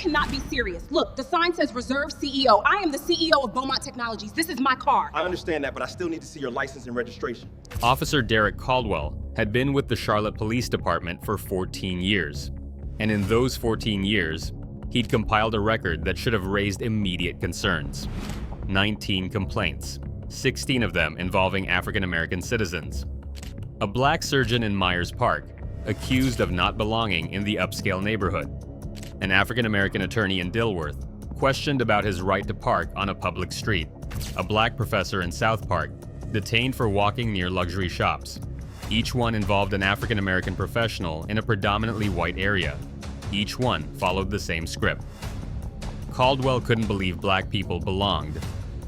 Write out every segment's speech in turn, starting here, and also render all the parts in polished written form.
cannot be serious. Look, the sign says Reserve CEO. I am the CEO of Beaumont Technologies. This is my car. I understand that, but I still need to see your license and registration. Officer Derek Caldwell had been with the Charlotte Police Department for 14 years. And in those 14 years, he'd compiled a record that should have raised immediate concerns. 19 complaints, 16 of them involving African American citizens. A black surgeon in Myers Park, accused of not belonging in the upscale neighborhood. An African American attorney in Dilworth, questioned about his right to park on a public street. A black professor in South Park, detained for walking near luxury shops. Each one involved an African American professional in a predominantly white area. Each one followed the same script. Caldwell couldn't believe black people belonged,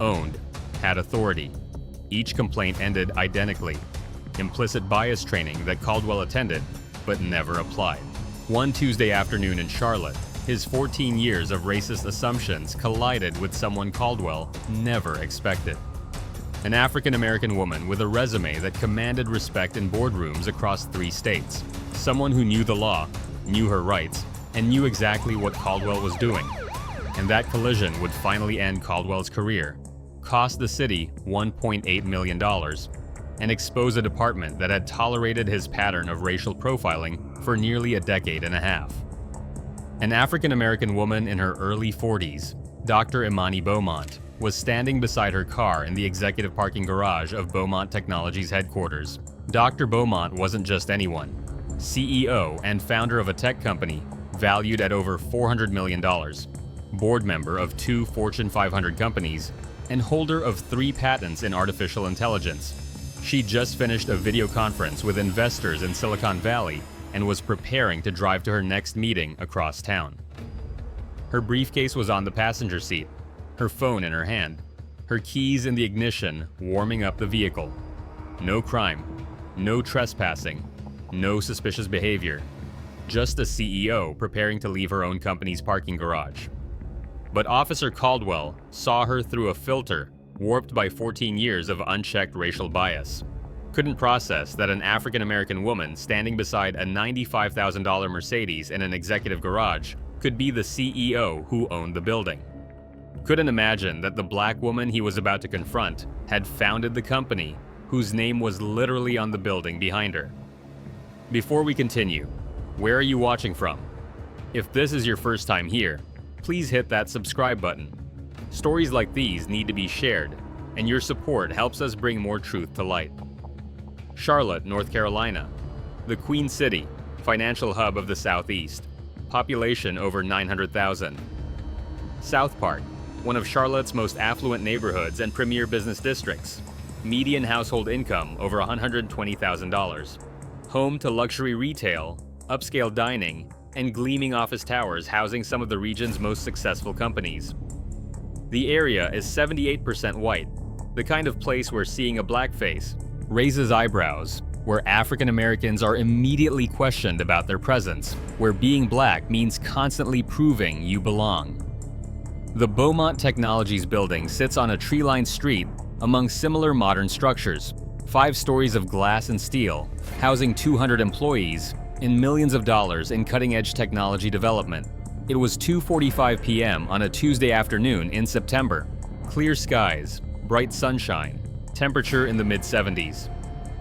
owned, had authority. Each complaint ended identically. Implicit bias training that Caldwell attended, but never applied. One Tuesday afternoon in Charlotte, his 14 years of racist assumptions collided with someone Caldwell never expected. An African American woman with a resume that commanded respect in boardrooms across 3 states. Someone who knew the law, knew her rights, and knew exactly what Caldwell was doing. And that collision would finally end Caldwell's career, cost the city $1.8 million, and expose a department that had tolerated his pattern of racial profiling for nearly a decade and a half. An African American woman in her early 40s, Dr. Imani Beaumont, was standing beside her car in the executive parking garage of Beaumont Technologies headquarters. Dr. Beaumont wasn't just anyone. CEO and founder of a tech company valued at over $400 million, board member of 2 Fortune 500 companies, and holder of 3 patents in artificial intelligence. She just finished a video conference with investors in Silicon Valley and was preparing to drive to her next meeting across town. Her briefcase was on the passenger seat, her phone in her hand, her keys in the ignition warming up the vehicle. No crime, no trespassing, no suspicious behavior. Just a CEO preparing to leave her own company's parking garage. But Officer Caldwell saw her through a filter warped by 14 years of unchecked racial bias. Couldn't process that an African American woman standing beside a $95,000 Mercedes in an executive garage could be the CEO who owned the building. Couldn't imagine that the black woman he was about to confront had founded the company whose name was literally on the building behind her. Before we continue, where are you watching from? If this is your first time here, please hit that subscribe button. Stories like these need to be shared, and your support helps us bring more truth to light. Charlotte, North Carolina, the Queen City, financial hub of the Southeast, population over 900,000. South Park, one of Charlotte's most affluent neighborhoods and premier business districts, median household income over $120,000. Home to luxury retail, upscale dining, and gleaming office towers housing some of the region's most successful companies. The area is 78% white, the kind of place where seeing a black face raises eyebrows, where African Americans are immediately questioned about their presence, where being black means constantly proving you belong. The Beaumont Technologies building sits on a tree-lined street among similar modern structures, 5 stories of glass and steel, housing 200 employees, and millions of dollars in cutting-edge technology development. It was 2:45 p.m. on a Tuesday afternoon in September. Clear skies, bright sunshine, temperature in the mid-70s.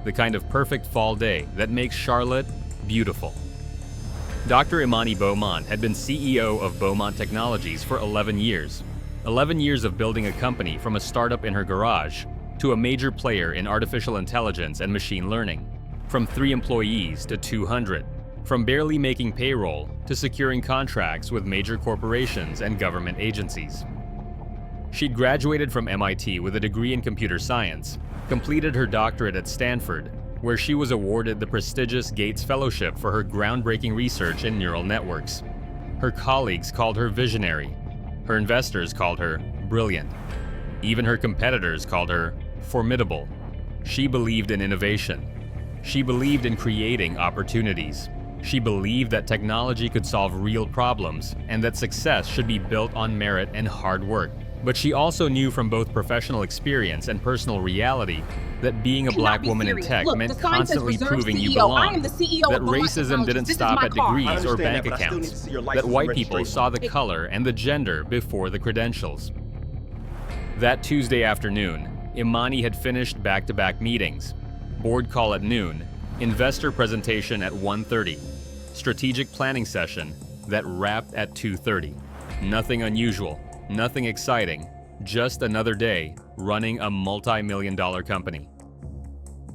The kind of perfect fall day that makes Charlotte beautiful. Dr. Imani Beaumont had been CEO of Beaumont Technologies for 11 years. 11 years of building a company from a startup in her garage to a major player in artificial intelligence and machine learning. From 3 employees to 200. From barely making payroll to securing contracts with major corporations and government agencies. She'd graduated from MIT with a degree in computer science, completed her doctorate at Stanford, where she was awarded the prestigious Gates Fellowship for her groundbreaking research in neural networks. Her colleagues called her visionary. Her investors called her brilliant. Even her competitors called her formidable. She believed in innovation. She believed in creating opportunities. She believed that technology could solve real problems and that success should be built on merit and hard work. But she also knew from both professional experience and personal reality that being a black woman in tech Look, meant the sign says constantly reserved proving you CEO. I belonged, am the CEO that of Beaumont racism Technologies. didn't This is stop my at car. degrees I or understand bank that, but I still need accounts, to see your that license white and people registration. saw the color and the gender before the credentials. That Tuesday afternoon, Imani had finished back-to-back meetings, board call at noon, investor presentation at 1:30, strategic planning session that wrapped at 2:30. Nothing unusual, nothing exciting, just another day running a multi-million-dollar company.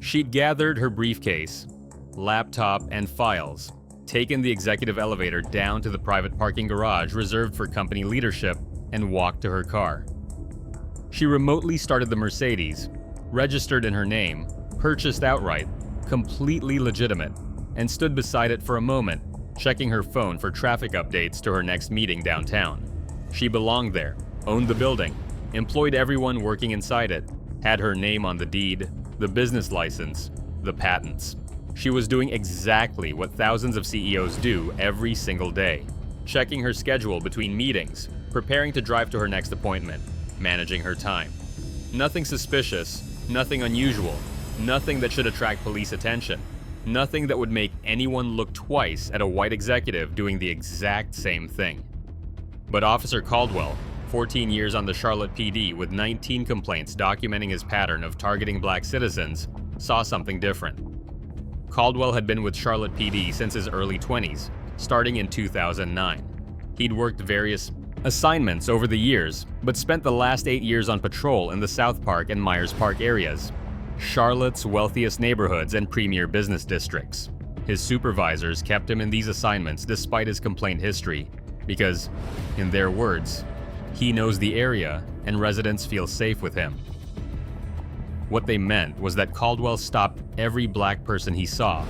She'd gathered her briefcase, laptop, and files, taken the executive elevator down to the private parking garage reserved for company leadership, and walked to her car. She remotely started the Mercedes, registered in her name, purchased outright, completely legitimate, and stood beside it for a moment, checking her phone for traffic updates to her next meeting downtown. She belonged there, owned the building, employed everyone working inside it, had her name on the deed, the business license, the patents. She was doing exactly what thousands of CEOs do every single day, checking her schedule between meetings, preparing to drive to her next appointment, managing her time. Nothing suspicious, nothing unusual, nothing that should attract police attention, nothing that would make anyone look twice at a white executive doing the exact same thing. But Officer Caldwell, 14 years on the Charlotte PD with 19 complaints documenting his pattern of targeting black citizens, saw something different. Caldwell had been with Charlotte PD since his early 20s, starting in 2009. He'd worked various assignments over the years, but spent the last 8 years on patrol in the South Park and Myers Park areas, Charlotte's wealthiest neighborhoods and premier business districts. His supervisors kept him in these assignments despite his complaint history, because, in their words, he knows the area and residents feel safe with him. What they meant was that Caldwell stopped every black person he saw,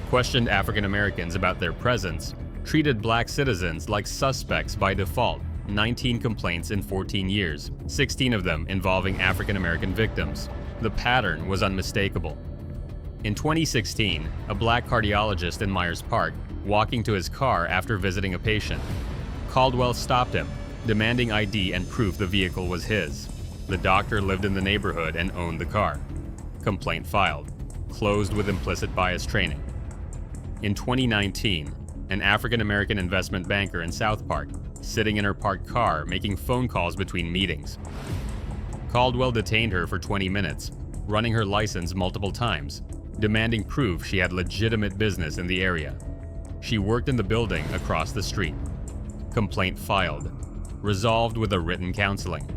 questioned African Americans about their presence, treated black citizens like suspects by default. 19 complaints in 14 years, 16 of them involving African American victims. The pattern was unmistakable. In 2016, a black cardiologist in Myers Park walking to his car after visiting a patient. Caldwell stopped him, demanding ID and proof the vehicle was his. The doctor lived in the neighborhood and owned the car. Complaint filed. Closed with implicit bias training. In 2019, an African American investment banker in South Park, sitting in her parked car making phone calls between meetings. Caldwell detained her for 20 minutes, running her license multiple times, demanding proof she had legitimate business in the area. She worked in the building across the street. Complaint filed. Resolved with a written counseling.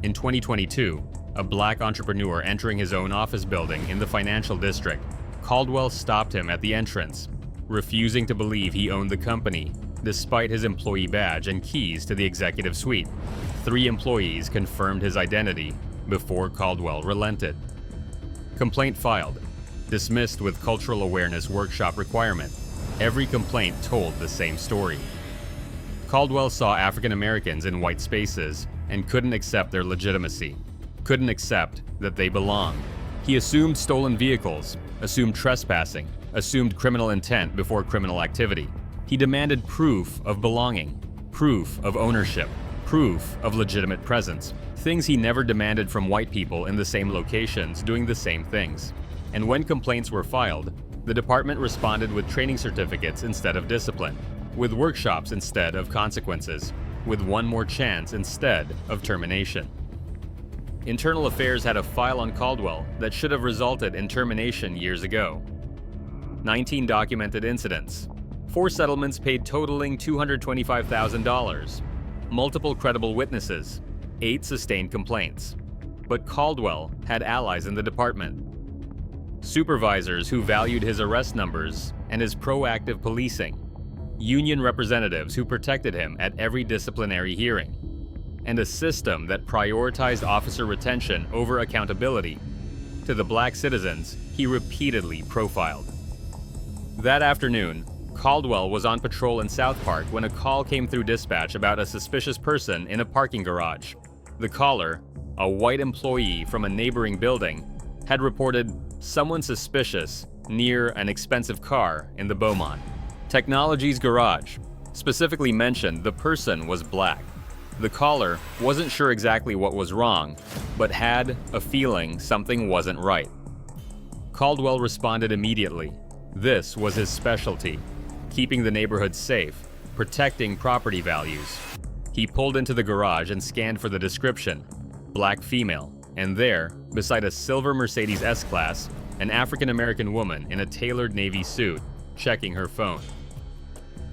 In 2022, a black entrepreneur entering his own office building in the financial district, Caldwell stopped him at the entrance, refusing to believe he owned the company, despite his employee badge and keys to the executive suite. 3 employees confirmed his identity before Caldwell relented. Complaint filed. Dismissed with cultural awareness workshop requirement. Every complaint told the same story. Caldwell saw African Americans in white spaces and couldn't accept their legitimacy, couldn't accept that they belonged. He assumed stolen vehicles, assumed trespassing, assumed criminal intent before criminal activity. He demanded proof of belonging, proof of ownership, proof of legitimate presence, things he never demanded from white people in the same locations doing the same things. And when complaints were filed, the department responded with training certificates instead of discipline, with workshops instead of consequences, with one more chance instead of termination. Internal Affairs had a file on Caldwell that should have resulted in termination years ago. 19 documented incidents, 4 settlements paid totaling $225,000, multiple credible witnesses, 8 sustained complaints. But Caldwell had allies in the department. Supervisors who valued his arrest numbers and his proactive policing. Union representatives who protected him at every disciplinary hearing. And a system that prioritized officer retention over accountability. To the black citizens he repeatedly profiled. That afternoon, Caldwell was on patrol in South Park when a call came through dispatch about a suspicious person in a parking garage. The caller, a white employee from a neighboring building, had reported someone suspicious near an expensive car in the Beaumont Technologies garage. Specifically mentioned the person was black. The caller wasn't sure exactly what was wrong, but had a feeling something wasn't right. Caldwell responded immediately. This was his specialty, keeping the neighborhood safe, protecting property values. He pulled into the garage and scanned for the description, black female, and there, beside a silver Mercedes S-Class, an African-American woman in a tailored navy suit, checking her phone.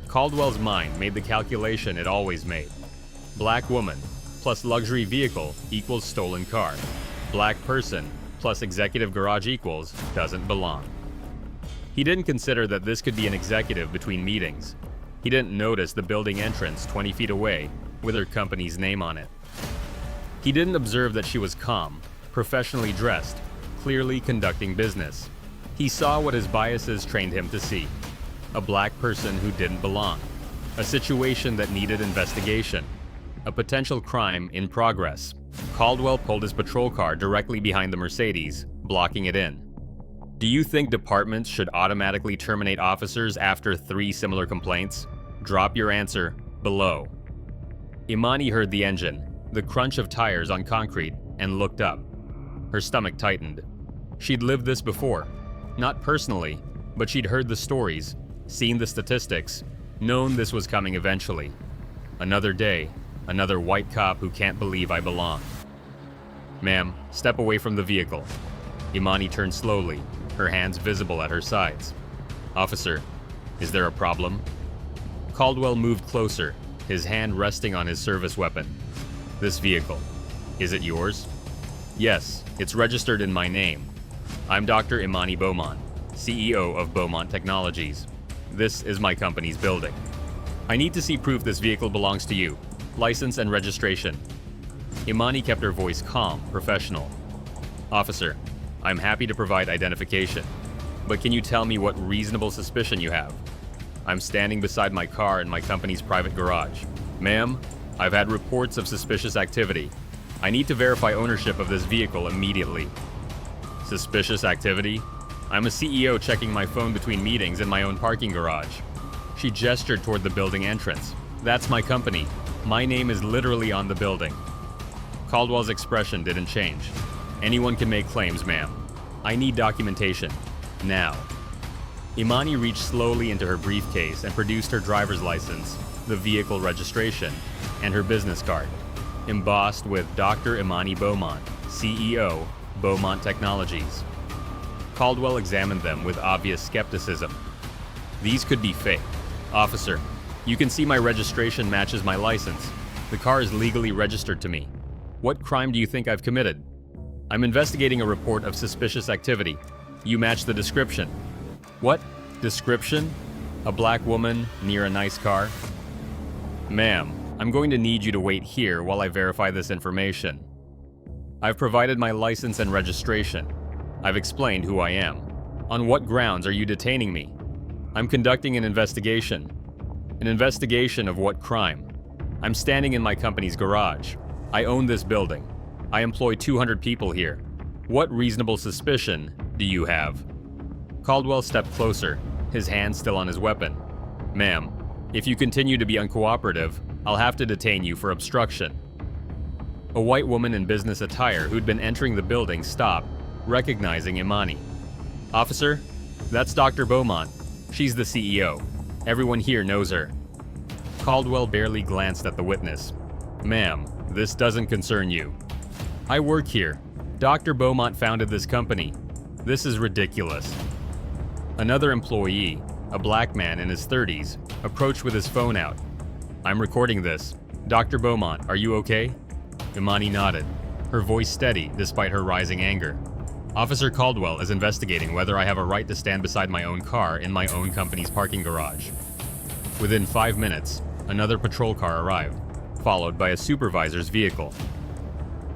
Caldwell's mind made the calculation it always made. Black woman plus luxury vehicle equals stolen car. Black person plus executive garage equals doesn't belong. He didn't consider that this could be an executive between meetings. He didn't notice the building entrance 20 feet away with her company's name on it. He didn't observe that she was calm, professionally dressed, clearly conducting business. He saw what his biases trained him to see. A black person who didn't belong. A situation that needed investigation. A potential crime in progress. Caldwell pulled his patrol car directly behind the Mercedes, blocking it in. Do you think departments should automatically terminate officers after 3 similar complaints? Drop your answer below. Imani heard the engine, the crunch of tires on concrete, and looked up. Her stomach tightened. She'd lived this before. Not personally, but she'd heard the stories, seen the statistics, known this was coming eventually. Another day, another white cop who can't believe I belong. Ma'am, step away from the vehicle. Imani turned slowly, her hands visible at her sides. Officer, is there a problem? Caldwell moved closer, his hand resting on his service weapon. This vehicle, is it yours? Yes, it's registered in my name. I'm Dr. Imani Beaumont, CEO of Beaumont Technologies. This is my company's building. I need to see proof this vehicle belongs to you. License and registration. Imani kept her voice calm, professional. Officer, I'm happy to provide identification, but can you tell me what reasonable suspicion you have? I'm standing beside my car in my company's private garage. Ma'am, I've had reports of suspicious activity. I need to verify ownership of this vehicle immediately. Suspicious activity? I'm a CEO checking my phone between meetings in my own parking garage. She gestured toward the building entrance. That's my company. My name is literally on the building. Caldwell's expression didn't change. Anyone can make claims, ma'am. I need documentation. Now. Imani reached slowly into her briefcase and produced her driver's license, the vehicle registration, and her business card, embossed with Dr. Imani Beaumont, CEO, Beaumont Technologies. Caldwell examined them with obvious skepticism. These could be fake. Officer, you can see my registration matches my license. The car is legally registered to me. What crime do you think I've committed? I'm investigating a report of suspicious activity. You match the description. What? Description? A black woman near a nice car? Ma'am, I'm going to need you to wait here while I verify this information. I've provided my license and registration. I've explained who I am. On what grounds are you detaining me? I'm conducting an investigation. An investigation of what crime? I'm standing in my company's garage. I own this building. I employ 200 people here. What reasonable suspicion do you have? Caldwell stepped closer, his hand still on his weapon. Ma'am, if you continue to be uncooperative, I'll have to detain you for obstruction. A white woman in business attire who'd been entering the building stopped, recognizing Imani. Officer, that's Dr. Beaumont. She's the CEO. Everyone here knows her. Caldwell barely glanced at the witness. Ma'am, this doesn't concern you. I work here. Dr. Beaumont founded this company. This is ridiculous. Another employee, a black man in his 30s, approached with his phone out. I'm recording this. Dr. Beaumont, are you okay? Imani nodded, her voice steady despite her rising anger. Officer Caldwell is investigating whether I have a right to stand beside my own car in my own company's parking garage. Within 5 minutes, another patrol car arrived, followed by a supervisor's vehicle.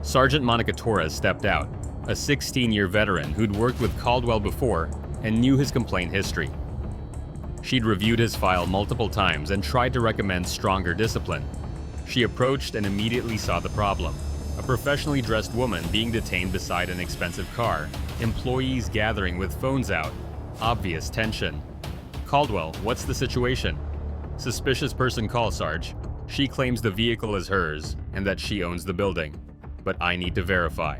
Sergeant Monica Torres stepped out, a 16-year veteran who'd worked with Caldwell before and knew his complaint history. She'd reviewed his file multiple times and tried to recommend stronger discipline. She approached and immediately saw the problem. A professionally dressed woman being detained beside an expensive car, employees gathering with phones out, obvious tension. Caldwell, what's the situation? Suspicious person call, Sarge. She claims the vehicle is hers and that she owns the building, but I need to verify.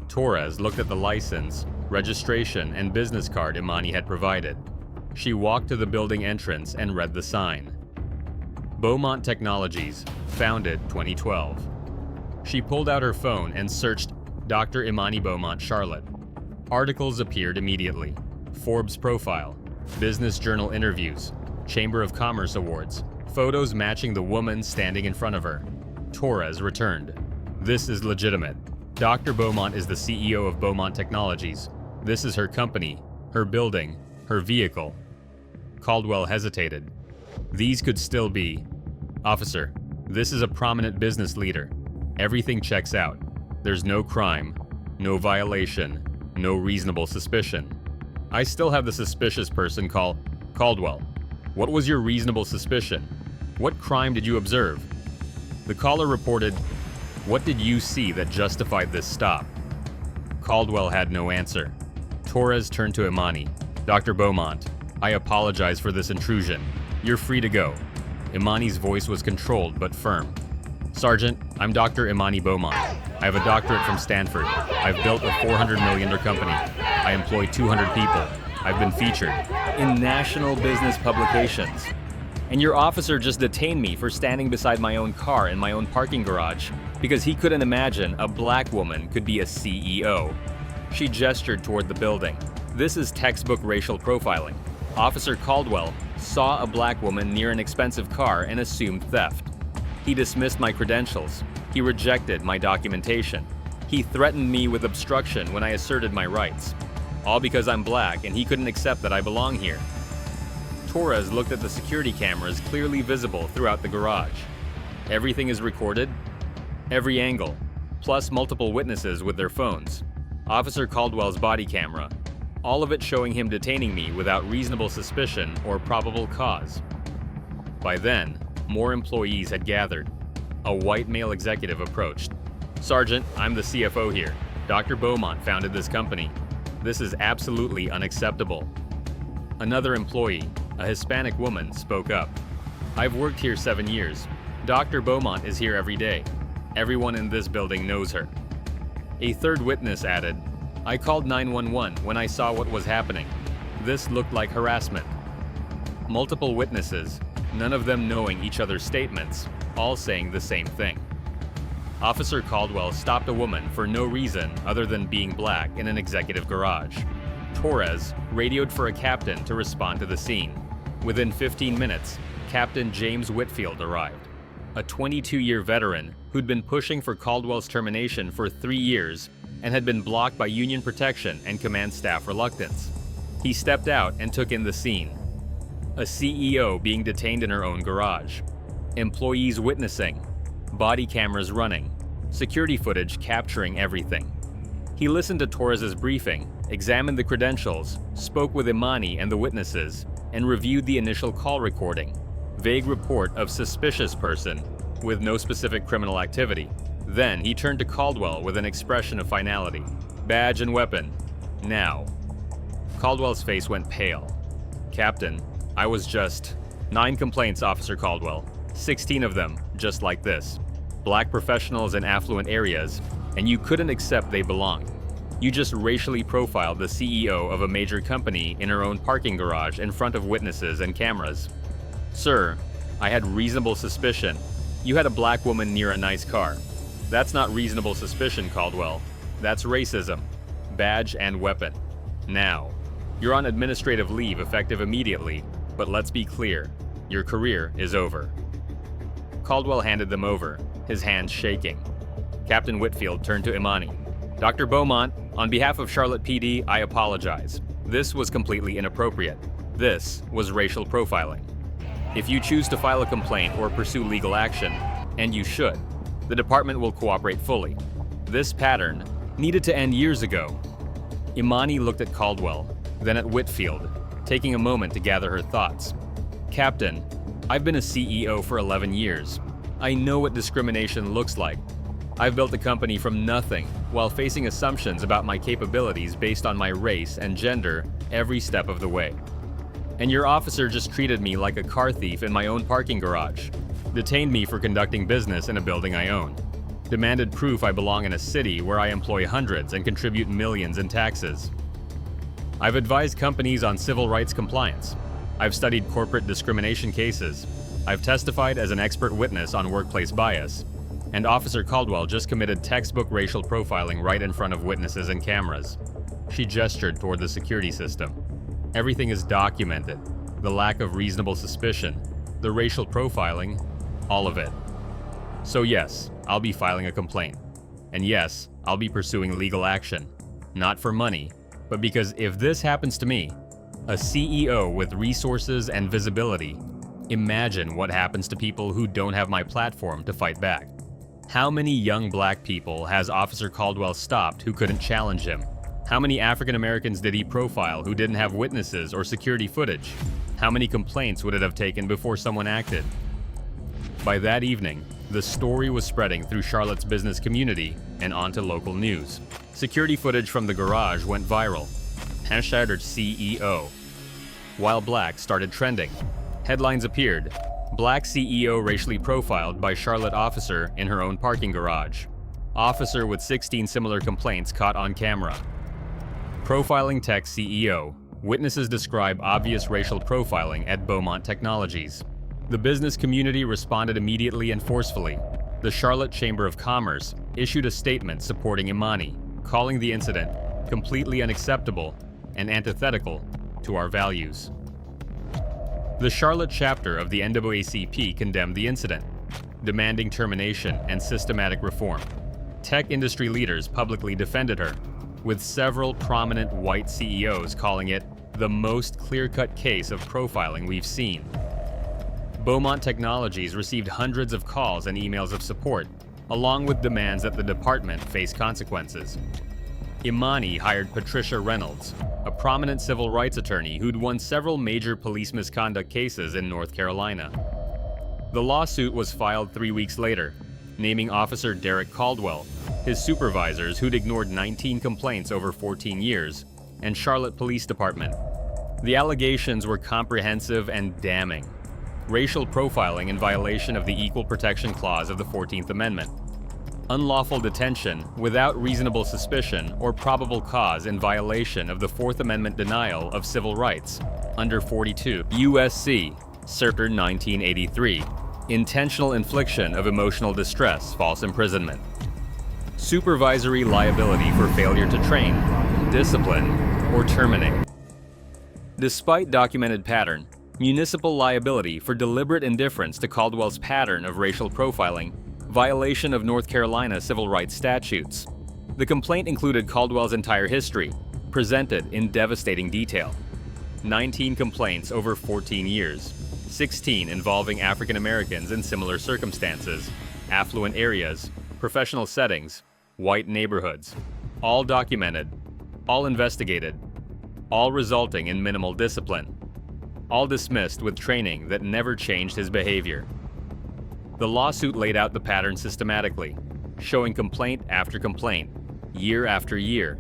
Torres looked at the license, registration, and business card Imani had provided. She walked to the building entrance and read the sign. Beaumont Technologies, founded 2012. She pulled out her phone and searched Dr. Imani Beaumont, Charlotte. Articles appeared immediately. Forbes profile, Business Journal interviews, Chamber of Commerce awards, photos matching the woman standing in front of her. Torres returned. This is legitimate. Dr. Beaumont is the CEO of Beaumont Technologies. This is her company, her building, her vehicle. Caldwell hesitated. These could still be. Officer, this is a prominent business leader. Everything checks out. There's no crime, no violation, no reasonable suspicion. I still have the suspicious person call Caldwell. What was your reasonable suspicion? What crime did you observe? The caller reported, what did you see that justified this stop? Caldwell had no answer. Torres turned to Imani. Dr. Beaumont, I apologize for this intrusion. You're free to go. Imani's voice was controlled but firm. Sergeant, I'm Dr. Imani Beaumont. I have a doctorate from Stanford. I've built a $400 million company. I employ 200 people. I've been featured in national business publications. And your officer just detained me for standing beside my own car in my own parking garage because he couldn't imagine a black woman could be a CEO. She gestured toward the building. This is textbook racial profiling. Officer Caldwell saw a black woman near an expensive car and assumed theft. He dismissed my credentials. He rejected my documentation. He threatened me with obstruction when I asserted my rights. All because I'm black and he couldn't accept that I belong here. Torres looked at the security cameras clearly visible throughout the garage. Everything is recorded, every angle, plus multiple witnesses with their phones. Officer Caldwell's body camera, all of it showing him detaining me without reasonable suspicion or probable cause. By then, more employees had gathered. A white male executive approached. Sergeant, I'm the CFO here. Dr. Beaumont founded this company. This is absolutely unacceptable. Another employee, a Hispanic woman, spoke up. I've worked here 7 years. Dr. Beaumont is here every day. Everyone in this building knows her. A third witness added, I called 911 when I saw what was happening. This looked like harassment. Multiple witnesses, none of them knowing each other's statements, all saying the same thing. Officer Caldwell stopped a woman for no reason other than being black in an executive garage. Torres radioed for a captain to respond to the scene. Within 15 minutes, Captain James Whitfield arrived, a 22-year veteran who'd been pushing for Caldwell's termination for 3 years and had been blocked by Union protection and command staff reluctance. He stepped out and took in the scene. A CEO being detained in her own garage. Employees witnessing. Body cameras running. Security footage capturing everything. He listened to Torres's briefing, examined the credentials, spoke with Imani and the witnesses, and reviewed the initial call recording. Vague report of suspicious person with no specific criminal activity. Then he turned to Caldwell with an expression of finality. Badge and weapon. Now. Caldwell's face went pale. Captain, I was just 9 complaints, Officer Caldwell. 16 of them just like this. Black professionals in affluent areas, and you couldn't accept they belonged. You just racially profiled the CEO of a major company in her own parking garage in front of witnesses and cameras. Sir, I had reasonable suspicion. You had a black woman near a nice car. That's not reasonable suspicion, Caldwell. That's racism. Badge and weapon. Now. You're on administrative leave effective immediately, but let's be clear. Your career is over. Caldwell handed them over, his hands shaking. Captain Whitfield turned to Imani. Dr. Beaumont, on behalf of Charlotte PD, I apologize. This was completely inappropriate. This was racial profiling. If you choose to file a complaint or pursue legal action, and you should, the department will cooperate fully. This pattern needed to end years ago. Imani looked at Caldwell, then at Whitfield, taking a moment to gather her thoughts. Captain, I've been a CEO for 11 years. I know what discrimination looks like. I've built a company from nothing while facing assumptions about my capabilities based on my race and gender every step of the way. And your officer just treated me like a car thief in my own parking garage. detained me for conducting business in a building I own, demanded proof I belong in a city where I employ hundreds and contribute millions in taxes. I've advised companies on civil rights compliance. I've studied corporate discrimination cases. I've testified as an expert witness on workplace bias. And Officer Caldwell just committed textbook racial profiling right in front of witnesses and cameras. She gestured toward the security system. Everything is documented. The lack of reasonable suspicion, the racial profiling, all of it. So yes, I'll be filing a complaint. And yes, I'll be pursuing legal action. Not for money, but because if this happens to me, a CEO with resources and visibility, imagine what happens to people who don't have my platform to fight back. How many young black people has Officer Caldwell stopped who couldn't challenge him? How many African Americans did he profile who didn't have witnesses or security footage? How many complaints would it have taken before someone acted? By that evening, the story was spreading through Charlotte's business community and onto local news. Security footage from the garage went viral. #CEO. While black started trending, headlines appeared. Black CEO racially profiled by Charlotte officer in her own parking garage. Officer with 16 similar complaints caught on camera. Profiling tech CEO. Witnesses describe obvious racial profiling at Beaumont Technologies. The business community responded immediately and forcefully. The Charlotte Chamber of Commerce issued a statement supporting Imani, calling the incident completely unacceptable and antithetical to our values. The Charlotte chapter of the NAACP condemned the incident, demanding termination and systematic reform. Tech industry leaders publicly defended her, with several prominent white CEOs calling it the most clear-cut case of profiling we've seen. Beaumont Technologies received hundreds of calls and emails of support, along with demands that the department face consequences. Imani hired Patricia Reynolds, a prominent civil rights attorney who'd won several major police misconduct cases in North Carolina. The lawsuit was filed 3 weeks later, naming Officer Derek Caldwell, his supervisors who'd ignored 19 complaints over 14 years, and Charlotte Police Department. The allegations were comprehensive and damning. Racial profiling in violation of the Equal Protection Clause of the 14th Amendment. Unlawful detention without reasonable suspicion or probable cause in violation of the Fourth Amendment denial of civil rights under 42 U.S.C. Circa 1983. Intentional infliction of emotional distress, false imprisonment. Supervisory liability for failure to train, discipline, or terminate. Despite documented pattern, municipal liability for deliberate indifference to Caldwell's pattern of racial profiling, violation of North Carolina civil rights statutes. The complaint included Caldwell's entire history, presented in devastating detail. 19 complaints over 14 years, 16 involving African Americans in similar circumstances, affluent areas, professional settings, white neighborhoods, all documented, all investigated, all resulting in minimal discipline, all dismissed with training that never changed his behavior. The lawsuit laid out the pattern systematically, showing complaint after complaint, year after year.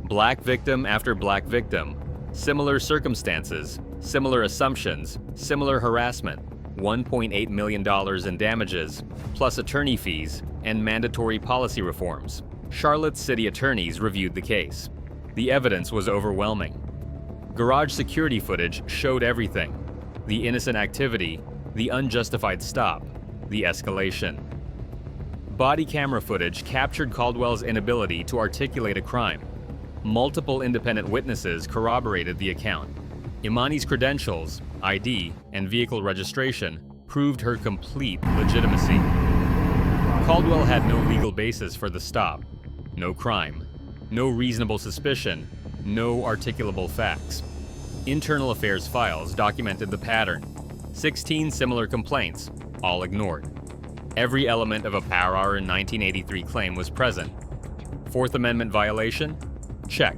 Black victim after black victim, similar circumstances, similar assumptions, similar harassment, $1.8 million in damages, plus attorney fees and mandatory policy reforms. Charlotte's city attorneys reviewed the case. The evidence was overwhelming. Garage security footage showed everything: the innocent activity, the unjustified stop, the escalation. Body camera footage captured Caldwell's inability to articulate a crime. Multiple independent witnesses corroborated the account. Imani's credentials, ID, and vehicle registration proved her complete legitimacy. Caldwell had no legal basis for the stop, no crime, no reasonable suspicion, no articulable facts. Internal affairs files documented the pattern. 16 similar complaints, all ignored. Every element of a Power Hour 1983 claim was present. Fourth Amendment violation? Check.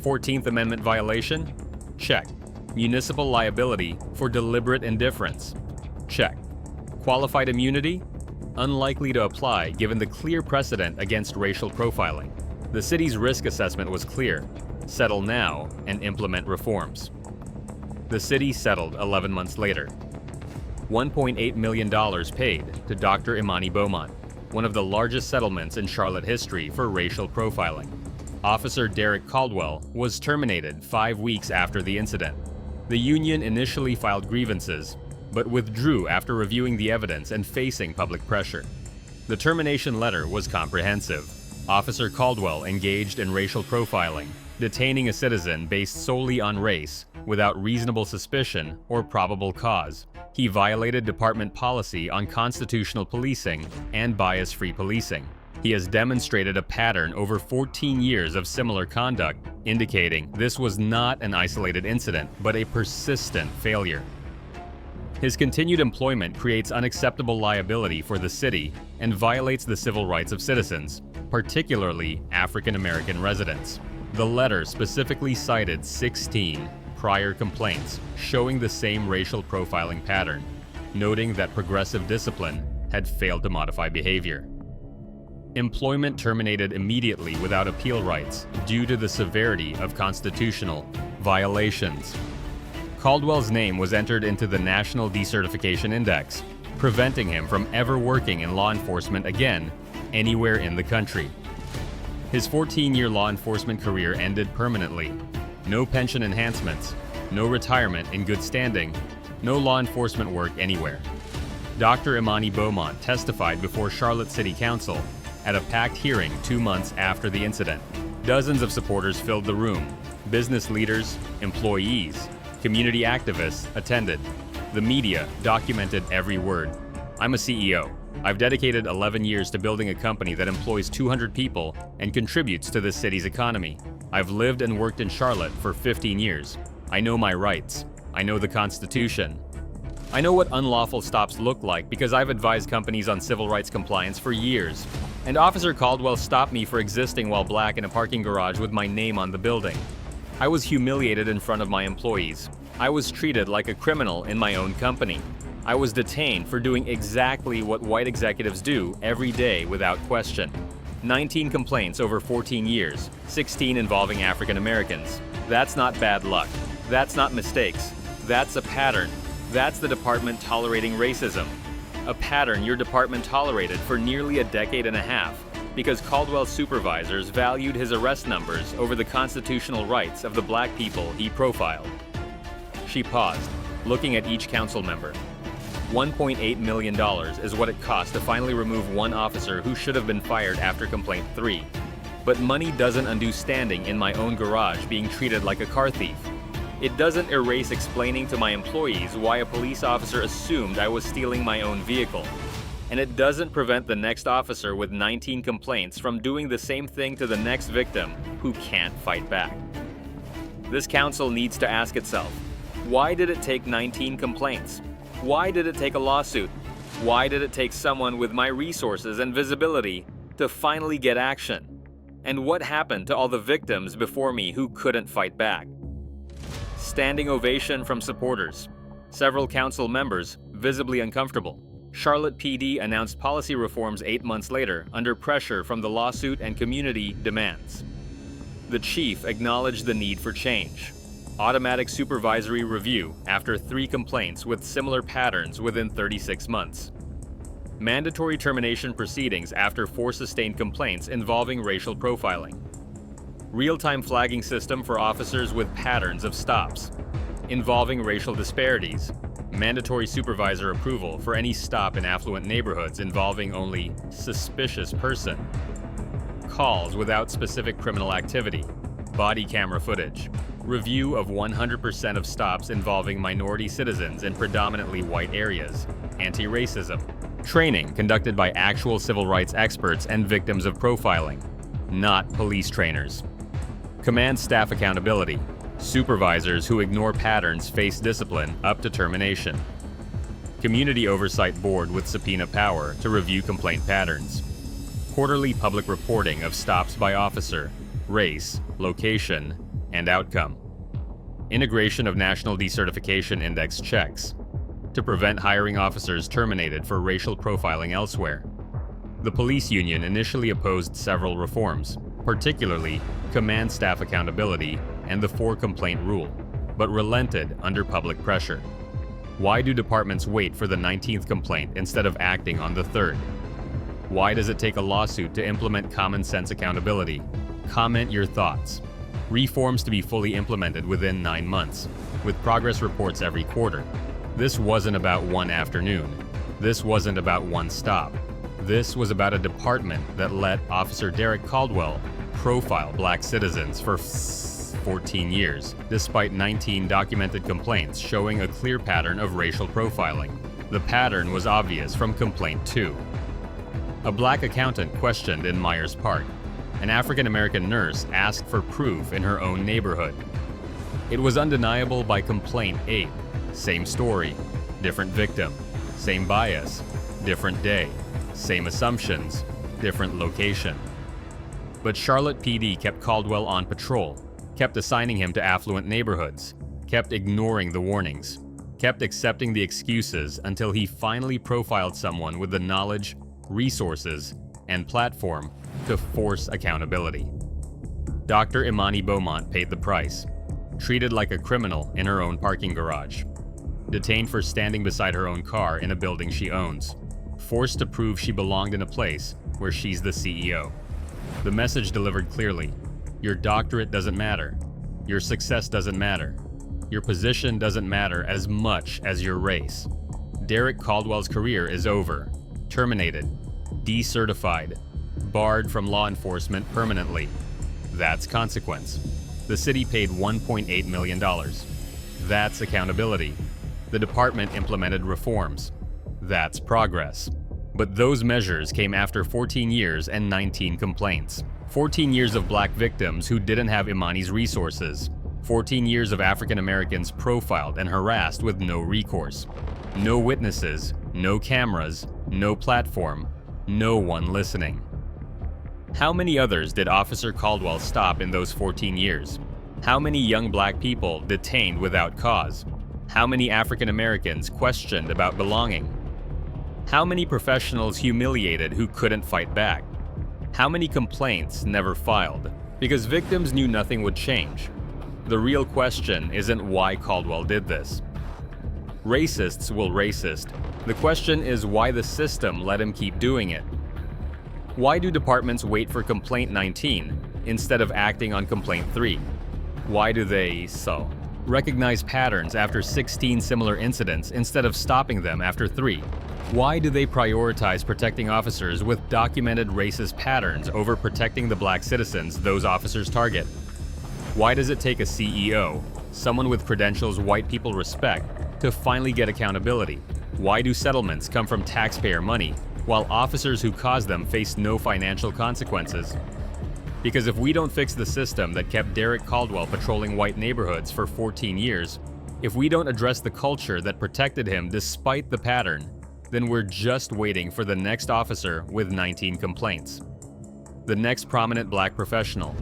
14th Amendment violation? Check. Municipal liability for deliberate indifference? Check. Qualified immunity? Unlikely to apply given the clear precedent against racial profiling. The city's risk assessment was clear: settle now and implement reforms. The city settled 11 months later. $1.8 million paid to Dr. Imani Beaumont, one of the largest settlements in Charlotte history for racial profiling. Officer Derek Caldwell was terminated 5 weeks after the incident. The union initially filed grievances, but withdrew after reviewing the evidence and facing public pressure. The termination letter was comprehensive. Officer Caldwell engaged in racial profiling, detaining a citizen based solely on race without reasonable suspicion or probable cause. He violated department policy on constitutional policing and bias-free policing. He has demonstrated a pattern over 14 years of similar conduct, indicating this was not an isolated incident, but a persistent failure. His continued employment creates unacceptable liability for the city and violates the civil rights of citizens, particularly African American residents. The letter specifically cited 16 prior complaints showing the same racial profiling pattern, noting that progressive discipline had failed to modify behavior. Employment terminated immediately without appeal rights due to the severity of constitutional violations. Caldwell's name was entered into the National Decertification Index, preventing him from ever working in law enforcement again anywhere in the country. His 14-year law enforcement career ended permanently. No pension enhancements, no retirement in good standing, no law enforcement work anywhere. Dr. Imani Beaumont testified before Charlotte City Council at a packed hearing 2 months after the incident. Dozens of supporters filled the room. Business leaders, employees, community activists attended. The media documented every word. I'm a CEO. I've dedicated 11 years to building a company that employs 200 people and contributes to this city's economy. I've lived and worked in Charlotte for 15 years. I know my rights. I know the Constitution. I know what unlawful stops look like because I've advised companies on civil rights compliance for years. And Officer Caldwell stopped me for existing while black in a parking garage with my name on the building. I was humiliated in front of my employees. I was treated like a criminal in my own company. I was detained for doing exactly what white executives do every day without question. 19 complaints over 14 years, 16 involving African Americans. That's not bad luck. That's not mistakes. That's a pattern. That's the department tolerating racism. A pattern your department tolerated for nearly a decade and a half because Caldwell's supervisors valued his arrest numbers over the constitutional rights of the black people he profiled. She paused, looking at each council member. $1.8 million is what it cost to finally remove one officer who should have been fired after complaint 3. But money doesn't undo standing in my own garage being treated like a car thief. It doesn't erase explaining to my employees why a police officer assumed I was stealing my own vehicle. And it doesn't prevent the next officer with 19 complaints from doing the same thing to the next victim who can't fight back. This council needs to ask itself, why did it take 19 complaints? Why did it take a lawsuit? Why did it take someone with my resources and visibility to finally get action? And what happened to all the victims before me who couldn't fight back? Standing ovation from supporters. Several council members visibly uncomfortable. Charlotte PD announced policy reforms 8 months later under pressure from the lawsuit and community demands. The chief acknowledged the need for change. Automatic supervisory review after 3 complaints with similar patterns within 36 months. Mandatory termination proceedings after 4 sustained complaints involving racial profiling. Real-time flagging system for officers with patterns of stops involving racial disparities. Mandatory supervisor approval for any stop in affluent neighborhoods involving only suspicious person. Calls without specific criminal activity. Body camera footage. Review of 100% of stops involving minority citizens in predominantly white areas. Anti-racism. Training conducted by actual civil rights experts and victims of profiling, not police trainers. Command staff accountability. Supervisors who ignore patterns face discipline up to termination. Community Oversight Board with subpoena power to review complaint patterns. Quarterly public reporting of stops by officer, race, location, and outcome. Integration of National Decertification Index checks to prevent hiring officers terminated for racial profiling elsewhere. The police union initially opposed several reforms, particularly command staff accountability and the 4-complaint rule, but relented under public pressure. Why do departments wait for the 19th complaint instead of acting on the 3rd? Why does it take a lawsuit to implement common sense accountability? Comment your thoughts. Reforms to be fully implemented within 9 months, with progress reports every quarter. This wasn't about one afternoon. This wasn't about one stop. This was about a department that let Officer Derek Caldwell profile black citizens for 14 years, despite 19 documented complaints showing a clear pattern of racial profiling. The pattern was obvious from complaint 2. A black accountant questioned in Myers Park. An African-American nurse asked for proof in her own neighborhood. It was undeniable by complaint 8. Same story, different victim, same bias, different day, same assumptions, different location. But Charlotte PD kept Caldwell on patrol, kept assigning him to affluent neighborhoods, kept ignoring the warnings, kept accepting the excuses until he finally profiled someone with the knowledge, resources, and platform to force accountability. Dr. Imani Beaumont paid the price, treated like a criminal in her own parking garage, detained for standing beside her own car in a building she owns, forced to prove she belonged in a place where she's the CEO. The message delivered clearly: your doctorate doesn't matter, your success doesn't matter, your position doesn't matter as much as your race. Derek Caldwell's career is over, terminated, decertified, barred from law enforcement permanently. That's consequence. The city paid $1.8 million. That's accountability. The department implemented reforms. That's progress. But those measures came after 14 years and 19 complaints. 14 years of black victims who didn't have Imani's resources. 14 years of African Americans profiled and harassed with no recourse. No witnesses, no cameras, no platform, no one listening. How many others did Officer Caldwell stop in those 14 years? How many young black people detained without cause? How many African Americans questioned about belonging? How many professionals humiliated who couldn't fight back? How many complaints never filed? Because victims knew nothing would change. The real question isn't why Caldwell did this. Racists will racist. The question is why the system let him keep doing it. Why do departments wait for complaint 19 instead of acting on complaint 3? Why do they recognize patterns after 16 similar incidents instead of stopping them after 3? Why do they prioritize protecting officers with documented racist patterns over protecting the black citizens those officers target? Why does it take a CEO, someone with credentials white people respect, to finally get accountability? Why do settlements come from taxpayer money, while officers who caused them face no financial consequences? Because if we don't fix the system that kept Derek Caldwell patrolling white neighborhoods for 14 years, if we don't address the culture that protected him despite the pattern, then we're just waiting for the next officer with 19 complaints. The next prominent black professional.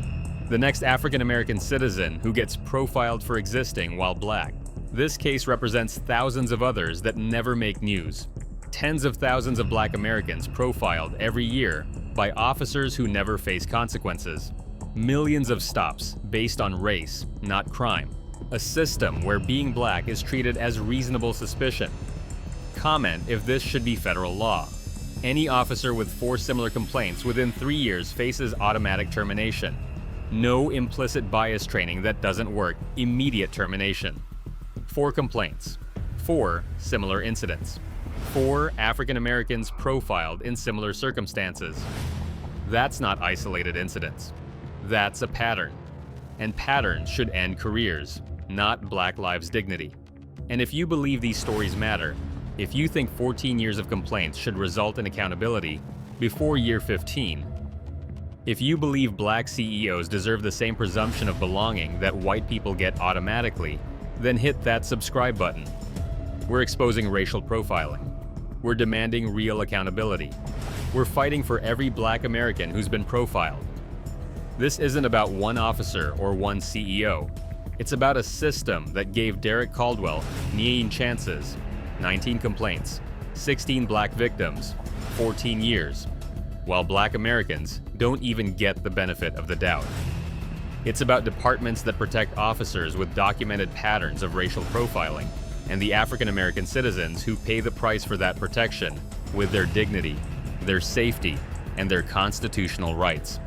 The next African American citizen who gets profiled for existing while black. This case represents thousands of others that never make news. Tens of thousands of black Americans profiled every year by officers who never face consequences. Millions of stops based on race, not crime. A system where being black is treated as reasonable suspicion. Comment if this should be federal law. Any officer with 4 similar complaints within 3 years faces automatic termination. No implicit bias training that doesn't work, immediate termination. 4 complaints. 4 similar incidents. 4 African Americans profiled in similar circumstances. That's not isolated incidents. That's a pattern. And patterns should end careers, not Black lives' dignity. And if you believe these stories matter, if you think 14 years of complaints should result in accountability before year 15, if you believe black CEOs deserve the same presumption of belonging that white people get automatically, then hit that subscribe button. We're exposing racial profiling. We're demanding real accountability. We're fighting for every black American who's been profiled. This isn't about one officer or one CEO. It's about a system that gave Derek Caldwell 9 chances, 19 complaints, 16 black victims, 14 years, while black Americans don't even get the benefit of the doubt. It's about departments that protect officers with documented patterns of racial profiling, and the African American citizens who pay the price for that protection with their dignity, their safety, and their constitutional rights.